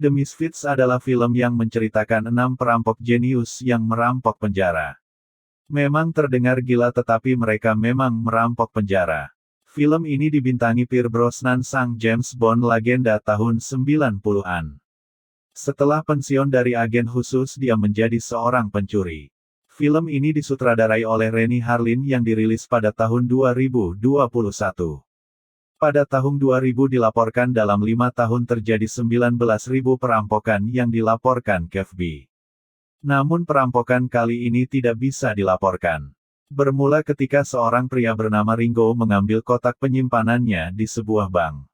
The Misfits adalah film yang menceritakan 6 perampok jenius yang merampok penjara. Memang terdengar gila tetapi mereka memang merampok penjara. Film ini dibintangi Pierce Brosnan sang James Bond legenda tahun 90-an. Setelah pensiun dari agen khusus dia menjadi seorang pencuri. Film ini disutradarai oleh Renny Harlin yang dirilis pada tahun 2021. Pada tahun 2000 dilaporkan dalam 5 tahun terjadi 19.000 perampokan yang dilaporkan ke FBI. Namun perampokan kali ini tidak bisa dilaporkan. Bermula ketika seorang pria bernama Ringo mengambil kotak penyimpanannya di sebuah bank.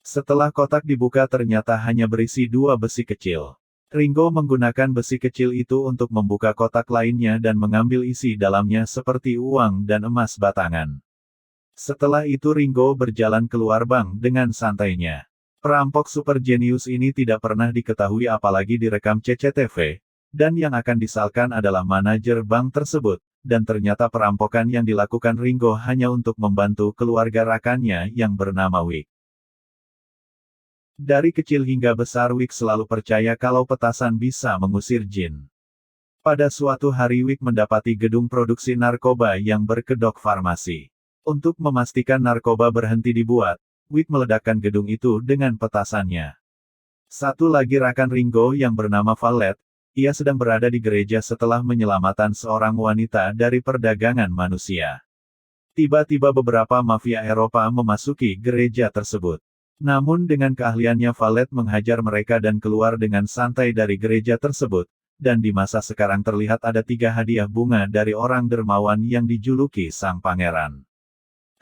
Setelah kotak dibuka ternyata hanya berisi 2 besi kecil. Ringo menggunakan besi kecil itu untuk membuka kotak lainnya dan mengambil isi dalamnya seperti uang dan emas batangan. Setelah itu Ringo berjalan keluar bank dengan santainya. Perampok super jenius ini tidak pernah diketahui apalagi direkam CCTV, dan yang akan disalkan adalah manajer bank tersebut, dan ternyata perampokan yang dilakukan Ringo hanya untuk membantu keluarga rakannya yang bernama Wick. Dari kecil hingga besar Wick selalu percaya kalau petasan bisa mengusir jin. Pada suatu hari Wick mendapati gedung produksi narkoba yang berkedok farmasi. Untuk memastikan narkoba berhenti dibuat, Wick meledakkan gedung itu dengan petasannya. Satu lagi rakan Ringo yang bernama Valet, ia sedang berada di gereja setelah menyelamatkan seorang wanita dari perdagangan manusia. Tiba-tiba beberapa mafia Eropa memasuki gereja tersebut. Namun dengan keahliannya Valet menghajar mereka dan keluar dengan santai dari gereja tersebut, dan di masa sekarang terlihat ada 3 hadiah bunga dari orang dermawan yang dijuluki Sang Pangeran.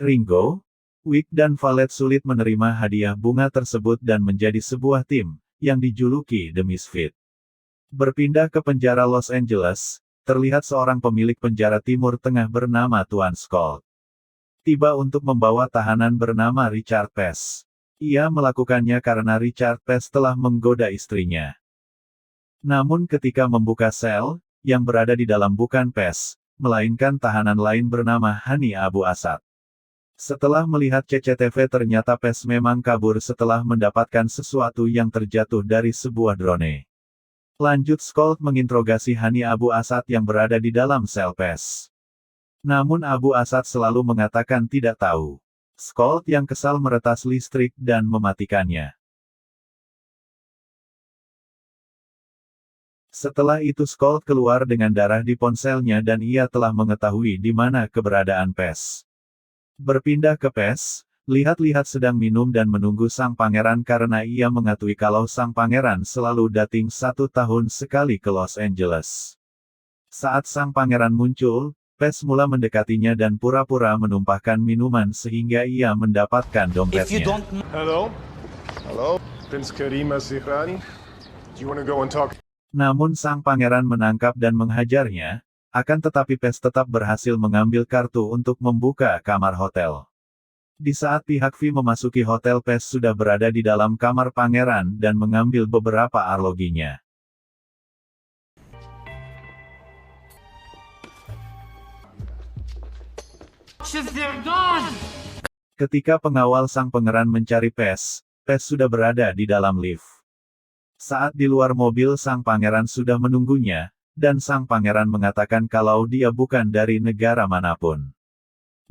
Ringo, Wick dan Valet sulit menerima hadiah bunga tersebut dan menjadi sebuah tim, yang dijuluki The Misfit. Berpindah ke penjara Los Angeles, terlihat seorang pemilik penjara Timur Tengah bernama Tuan Skold. Tiba untuk membawa tahanan bernama Richard Pest. Ia melakukannya karena Richard Pest telah menggoda istrinya. Namun ketika membuka sel, yang berada di dalam bukan Pest, melainkan tahanan lain bernama Hani Abu Asad. Setelah melihat CCTV ternyata Pest memang kabur setelah mendapatkan sesuatu yang terjatuh dari sebuah drone. Lanjut Skold menginterogasi Hani Abu Asad yang berada di dalam sel Pest. Namun Abu Asad selalu mengatakan tidak tahu. Skold yang kesal meretas listrik dan mematikannya. Setelah itu Skold keluar dengan darah di ponselnya dan ia telah mengetahui di mana keberadaan Pest. Berpindah ke Pest, lihat-lihat sedang minum dan menunggu sang pangeran karena ia mengetahui kalau sang pangeran selalu datang 1 tahun sekali ke Los Angeles. Saat sang pangeran muncul, Pest mula mendekatinya dan pura-pura menumpahkan minuman sehingga ia mendapatkan dompetnya. Hello? Hello? Prince Karim As-Zihrani? Do you want to go and talk? Namun sang pangeran menangkap dan menghajarnya, akan tetapi Pest tetap berhasil mengambil kartu untuk membuka kamar hotel. Di saat pihak V memasuki hotel Pest sudah berada di dalam kamar pangeran dan mengambil beberapa arloginya. Ketika pengawal sang pangeran mencari Pest, Pest sudah berada di dalam lift. Saat di luar mobil sang pangeran sudah menunggunya, dan sang pangeran mengatakan kalau dia bukan dari negara manapun.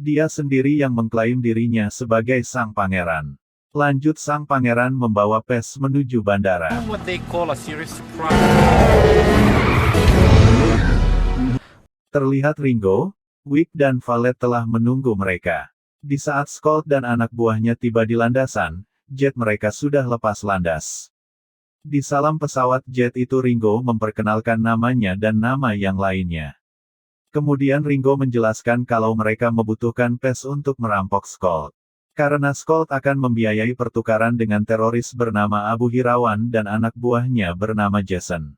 Dia sendiri yang mengklaim dirinya sebagai sang pangeran. Lanjut sang pangeran membawa Pest menuju bandara. Terlihat Ringo, Wick dan Valet telah menunggu mereka. Di saat Skold dan anak buahnya tiba di landasan, jet mereka sudah lepas landas. Di salam pesawat jet itu Ringo memperkenalkan namanya dan nama yang lainnya. Kemudian Ringo menjelaskan kalau mereka membutuhkan Pest untuk merampok Skold. Karena Skold akan membiayai pertukaran dengan teroris bernama Abu Hirawan dan anak buahnya bernama Jason.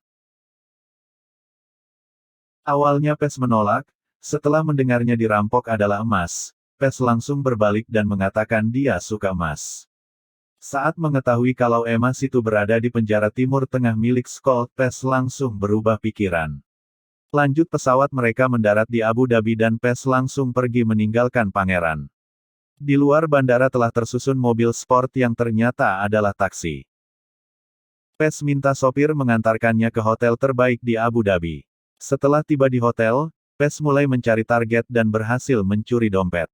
Awalnya Pest menolak, setelah mendengarnya dirampok adalah emas, Pest langsung berbalik dan mengatakan dia suka emas. Saat mengetahui kalau emas itu berada di penjara Timur Tengah milik Skold, Pest langsung berubah pikiran. Lanjut pesawat mereka mendarat di Abu Dhabi dan Pest langsung pergi meninggalkan pangeran. Di luar bandara telah tersusun mobil sport yang ternyata adalah taksi. Pes minta sopir mengantarkannya ke hotel terbaik di Abu Dhabi. Setelah tiba di hotel, Pes mulai mencari target dan berhasil mencuri dompet.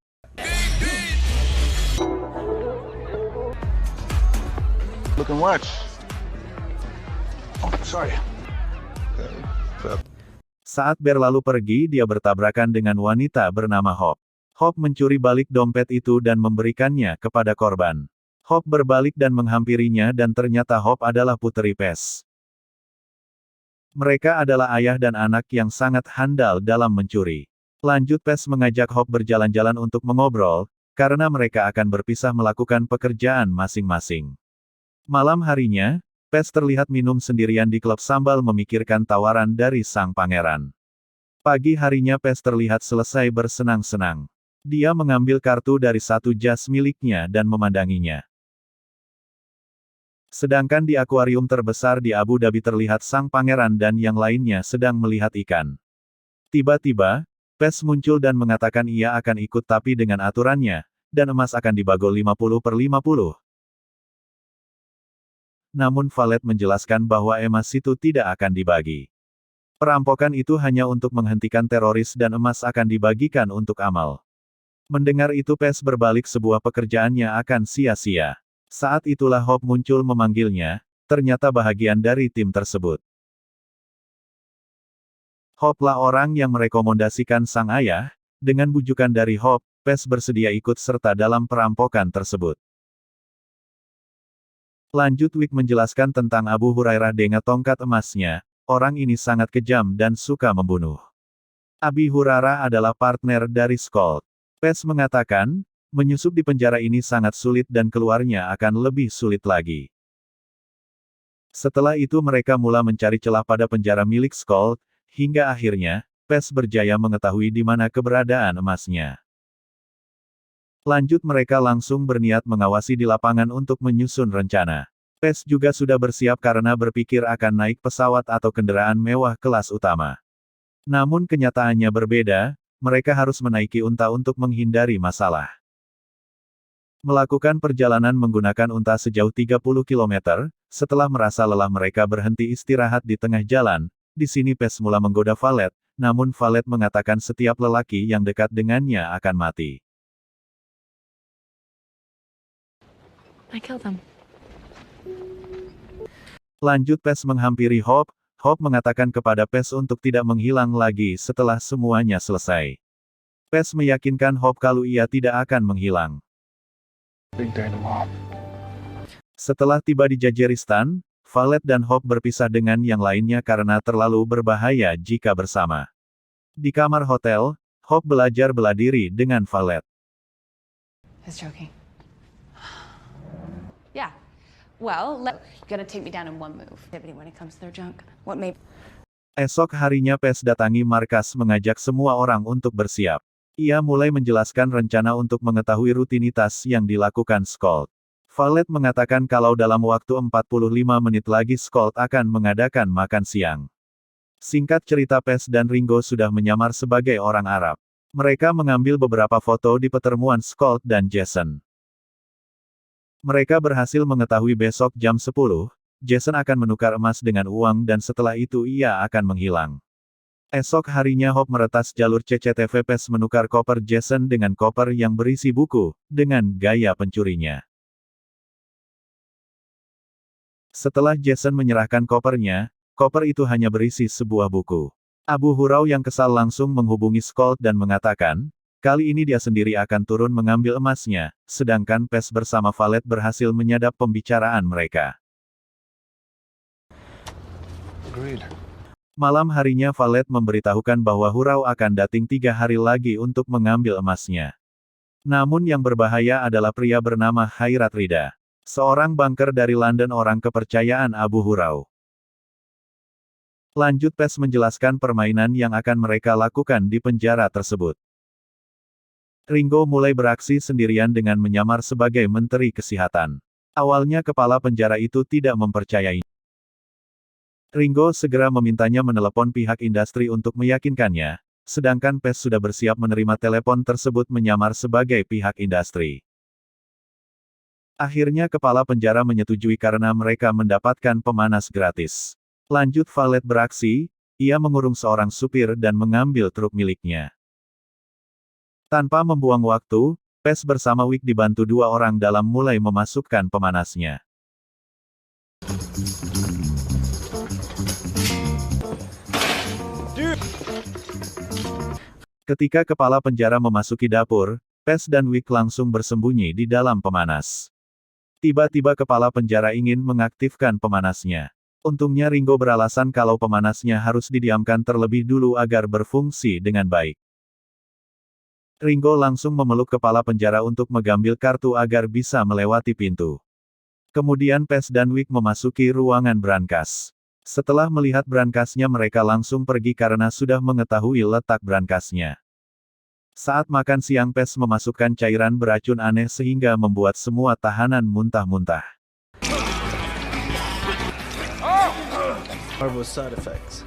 Look and watch. Oh, sorry. Saat Bear lalu pergi, dia bertabrakan dengan wanita bernama Hop. Hop mencuri balik dompet itu dan memberikannya kepada korban. Hop berbalik dan menghampirinya dan ternyata Hop adalah puteri Pes. Mereka adalah ayah dan anak yang sangat handal dalam mencuri. Lanjut Pes mengajak Hop berjalan-jalan untuk mengobrol, karena mereka akan berpisah melakukan pekerjaan masing-masing. Malam harinya, Pes terlihat minum sendirian di klub sambil memikirkan tawaran dari sang pangeran. Pagi harinya Pes terlihat selesai bersenang-senang. Dia mengambil kartu dari satu jas miliknya dan memandanginya. Sedangkan di akuarium terbesar di Abu Dhabi terlihat sang pangeran dan yang lainnya sedang melihat ikan. Tiba-tiba, Pes muncul dan mengatakan ia akan ikut tapi dengan aturannya, dan emas akan dibagol 50/50. Namun Valet menjelaskan bahwa emas itu tidak akan dibagi. Perampokan itu hanya untuk menghentikan teroris dan emas akan dibagikan untuk amal. Mendengar itu Pes berbalik sebuah pekerjaannya akan sia-sia. Saat itulah Hop muncul memanggilnya, ternyata bahagian dari tim tersebut. Hoplah orang yang merekomendasikan sang ayah, dengan bujukan dari Hop, Pes bersedia ikut serta dalam perampokan tersebut. Lanjut Wick menjelaskan tentang Abu Hurairah dengan tongkat emasnya, orang ini sangat kejam dan suka membunuh. Abi Hurairah adalah partner dari Skolt. Pes mengatakan, menyusup di penjara ini sangat sulit dan keluarnya akan lebih sulit lagi. Setelah itu mereka mulai mencari celah pada penjara milik Skolt, hingga akhirnya, Pes berjaya mengetahui di mana keberadaan emasnya. Lanjut mereka langsung berniat mengawasi di lapangan untuk menyusun rencana. Pes juga sudah bersiap karena berpikir akan naik pesawat atau kendaraan mewah kelas utama. Namun kenyataannya berbeda, mereka harus menaiki unta untuk menghindari masalah. Melakukan perjalanan menggunakan unta sejauh 30 km, setelah merasa lelah mereka berhenti istirahat di tengah jalan. Di sini Pes mulai menggoda Valet, namun Valet mengatakan setiap lelaki yang dekat dengannya akan mati. I killed them. Lanjut Pes menghampiri Hop, Hop mengatakan kepada Pes untuk tidak menghilang lagi setelah semuanya selesai. Pes meyakinkan Hop kalau ia tidak akan menghilang. Big day tomorrow. Setelah tiba di Jajiristan, Valet dan Hop berpisah dengan yang lainnya karena terlalu berbahaya jika bersama. Di kamar hotel, Hop belajar bela diri dengan Valet. I was joking. Yeah. Well, you're gonna take me down in one move. When it comes to their junk, what may... Esok harinya Pes datangi markas mengajak semua orang untuk bersiap. Ia mulai menjelaskan rencana untuk mengetahui rutinitas yang dilakukan Skolt. Valet mengatakan kalau dalam waktu 45 menit lagi Skolt akan mengadakan makan siang. Singkat cerita Pes dan Ringo sudah menyamar sebagai orang Arab. Mereka mengambil beberapa foto di pertemuan Skolt dan Jason. Mereka berhasil mengetahui besok jam 10, Jason akan menukar emas dengan uang dan setelah itu ia akan menghilang. Esok harinya Hop meretas jalur CCTV Pes menukar koper Jason dengan koper yang berisi buku, dengan gaya pencurinya. Setelah Jason menyerahkan kopernya, koper itu hanya berisi sebuah buku. Abu Hurairah yang kesal langsung menghubungi Skolt dan mengatakan, kali ini dia sendiri akan turun mengambil emasnya, sedangkan Pes bersama Valet berhasil menyadap pembicaraan mereka. Agreed. Malam harinya Valet memberitahukan bahwa Hurairah akan datang 3 hari lagi untuk mengambil emasnya. Namun yang berbahaya adalah pria bernama Hayrat Rida. Seorang banker dari London orang kepercayaan Abu Hurairah. Lanjut Pes menjelaskan permainan yang akan mereka lakukan di penjara tersebut. Ringo mulai beraksi sendirian dengan menyamar sebagai Menteri Kesehatan. Awalnya kepala penjara itu tidak mempercayai. Ringo segera memintanya menelepon pihak industri untuk meyakinkannya, sedangkan Pes sudah bersiap menerima telepon tersebut menyamar sebagai pihak industri. Akhirnya kepala penjara menyetujui karena mereka mendapatkan pemanas gratis. Lanjut Valet beraksi, ia mengurung seorang supir dan mengambil truk miliknya. Tanpa membuang waktu, Pes bersama Wick dibantu dua orang dalam mulai memasukkan pemanasnya. Ketika kepala penjara memasuki dapur, Pes dan Wick langsung bersembunyi di dalam pemanas. Tiba-tiba kepala penjara ingin mengaktifkan pemanasnya. Untungnya Ringo beralasan kalau pemanasnya harus didiamkan terlebih dulu agar berfungsi dengan baik. Ringo langsung memeluk kepala penjara untuk mengambil kartu agar bisa melewati pintu. Kemudian Pes dan Wick memasuki ruangan brankas. Setelah melihat brankasnya mereka langsung pergi karena sudah mengetahui letak brankasnya. Saat makan siang Pes memasukkan cairan beracun aneh sehingga membuat semua tahanan muntah-muntah. Horrible side effects.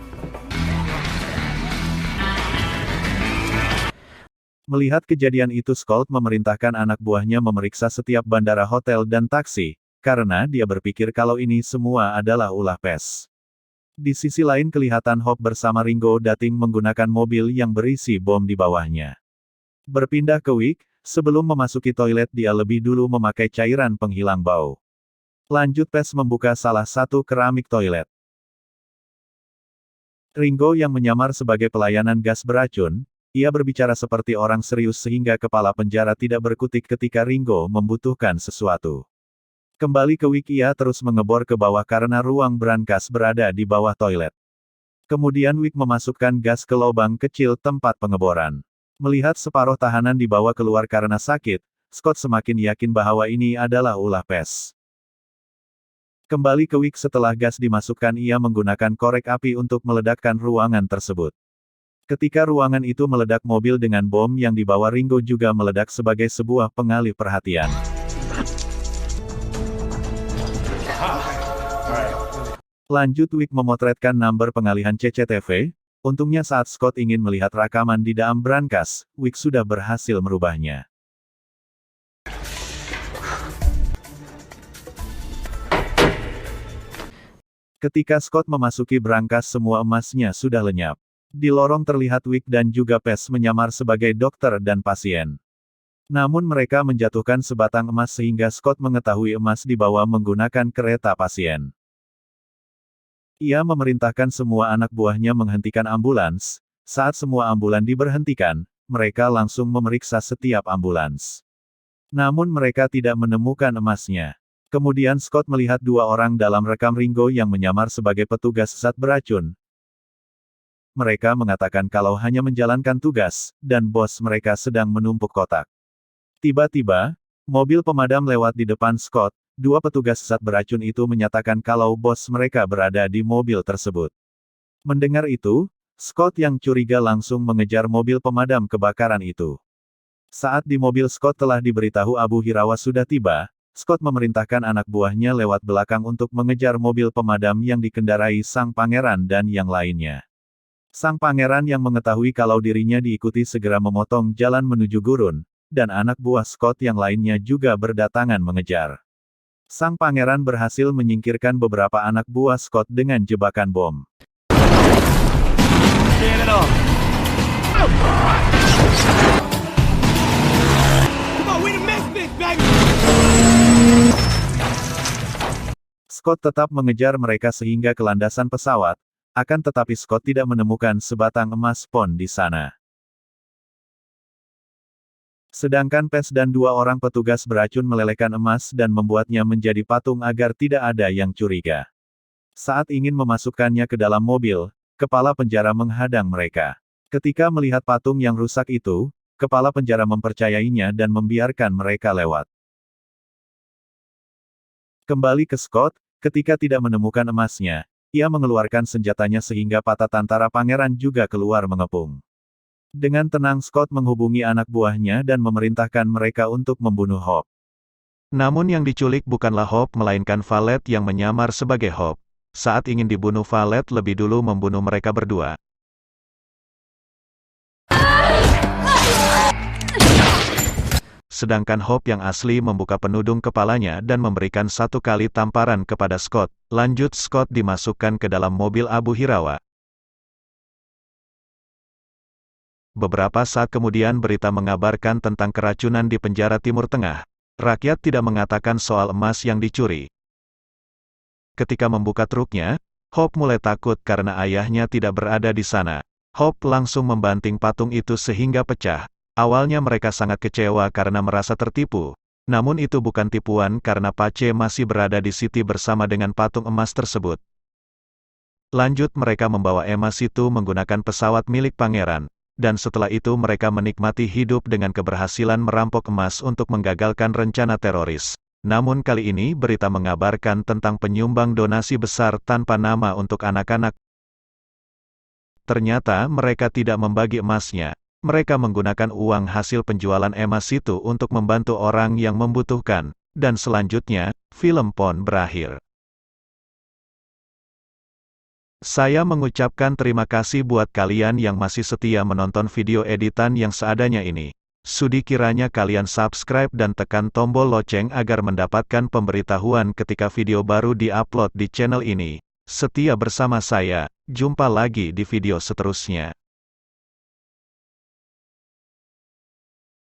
Melihat kejadian itu Scott memerintahkan anak buahnya memeriksa setiap bandara hotel dan taksi, karena dia berpikir kalau ini semua adalah ulah Pes. Di sisi lain kelihatan Hope bersama Ringo Dating menggunakan mobil yang berisi bom di bawahnya. Berpindah ke Wick, sebelum memasuki toilet dia lebih dulu memakai cairan penghilang bau. Lanjut Pes membuka salah satu keramik toilet. Ringo yang menyamar sebagai pelayanan gas beracun, ia berbicara seperti orang serius sehingga kepala penjara tidak berkutik ketika Ringo membutuhkan sesuatu. Kembali ke Wick ia terus mengebor ke bawah karena ruang brankas berada di bawah toilet. Kemudian Wick memasukkan gas ke lubang kecil tempat pengeboran. Melihat separuh tahanan dibawa keluar karena sakit, Scott semakin yakin bahwa ini adalah ulah Pes. Kembali ke Wick setelah gas dimasukkan ia menggunakan korek api untuk meledakkan ruangan tersebut. Ketika ruangan itu meledak mobil dengan bom yang dibawa Ringo juga meledak sebagai sebuah pengalih perhatian. Lanjut Wick memotretkan nomor pengalihan CCTV, untungnya saat Scott ingin melihat rekaman di dalam brankas, Wick sudah berhasil merubahnya. Ketika Scott memasuki brankas semua emasnya sudah lenyap. Di lorong terlihat Wick dan juga Pes menyamar sebagai dokter dan pasien. Namun mereka menjatuhkan sebatang emas sehingga Scott mengetahui emas dibawa menggunakan kereta pasien. Ia memerintahkan semua anak buahnya menghentikan ambulans. Saat semua ambulan diberhentikan, mereka langsung memeriksa setiap ambulans. Namun mereka tidak menemukan emasnya. Kemudian Scott melihat dua orang dalam rekam Ringo yang menyamar sebagai petugas zat beracun. Mereka mengatakan kalau hanya menjalankan tugas, dan bos mereka sedang menumpuk kotak. Tiba-tiba, mobil pemadam lewat di depan Scott. Dua petugas zat beracun itu menyatakan kalau bos mereka berada di mobil tersebut. Mendengar itu, Scott yang curiga langsung mengejar mobil pemadam kebakaran itu. Saat di mobil Scott telah diberitahu Abu Hirawa sudah tiba, Scott memerintahkan anak buahnya lewat belakang untuk mengejar mobil pemadam yang dikendarai sang pangeran dan yang lainnya. Sang pangeran yang mengetahui kalau dirinya diikuti segera memotong jalan menuju gurun, dan anak buah Scott yang lainnya juga berdatangan mengejar. Sang pangeran berhasil menyingkirkan beberapa anak buah Scott dengan jebakan bom. Scott tetap mengejar mereka sehingga ke landasan pesawat, akan tetapi Scott tidak menemukan sebatang emas pon di sana. Sedangkan Pes dan dua orang petugas beracun melelehkan emas dan membuatnya menjadi patung agar tidak ada yang curiga. Saat ingin memasukkannya ke dalam mobil, kepala penjara menghadang mereka. Ketika melihat patung yang rusak itu, kepala penjara mempercayainya dan membiarkan mereka lewat. Kembali ke Scott, ketika tidak menemukan emasnya, ia mengeluarkan senjatanya sehingga patah tantara pangeran juga keluar mengepung. Dengan tenang Scott menghubungi anak buahnya dan memerintahkan mereka untuk membunuh Hope. Namun yang diculik bukanlah Hope melainkan Valet yang menyamar sebagai Hope. Saat ingin dibunuh Valet lebih dulu membunuh mereka berdua. sedangkan Hope yang asli membuka penudung kepalanya dan memberikan 1 kali tamparan kepada Scott. Lanjut Scott dimasukkan ke dalam mobil Abu Hirawa. Beberapa saat kemudian berita mengabarkan tentang keracunan di penjara Timur Tengah. Rakyat tidak mengatakan soal emas yang dicuri. Ketika membuka truknya, Hope mulai takut karena ayahnya tidak berada di sana. Hope langsung membanting patung itu sehingga pecah. Awalnya mereka sangat kecewa karena merasa tertipu. Namun itu bukan tipuan karena Pace masih berada di City bersama dengan patung emas tersebut. Lanjut mereka membawa emas itu menggunakan pesawat milik pangeran. Dan setelah itu mereka menikmati hidup dengan keberhasilan merampok emas untuk menggagalkan rencana teroris. Namun kali ini berita mengabarkan tentang penyumbang donasi besar tanpa nama untuk anak-anak. Ternyata mereka tidak membagi emasnya. Mereka menggunakan uang hasil penjualan emas itu untuk membantu orang yang membutuhkan. Dan selanjutnya, film pun berakhir. Saya mengucapkan terima kasih buat kalian yang masih setia menonton video editan yang seadanya ini. Sudi kiranya kalian subscribe dan tekan tombol lonceng agar mendapatkan pemberitahuan ketika video baru di-upload di channel ini. Setia bersama saya, jumpa lagi di video seterusnya.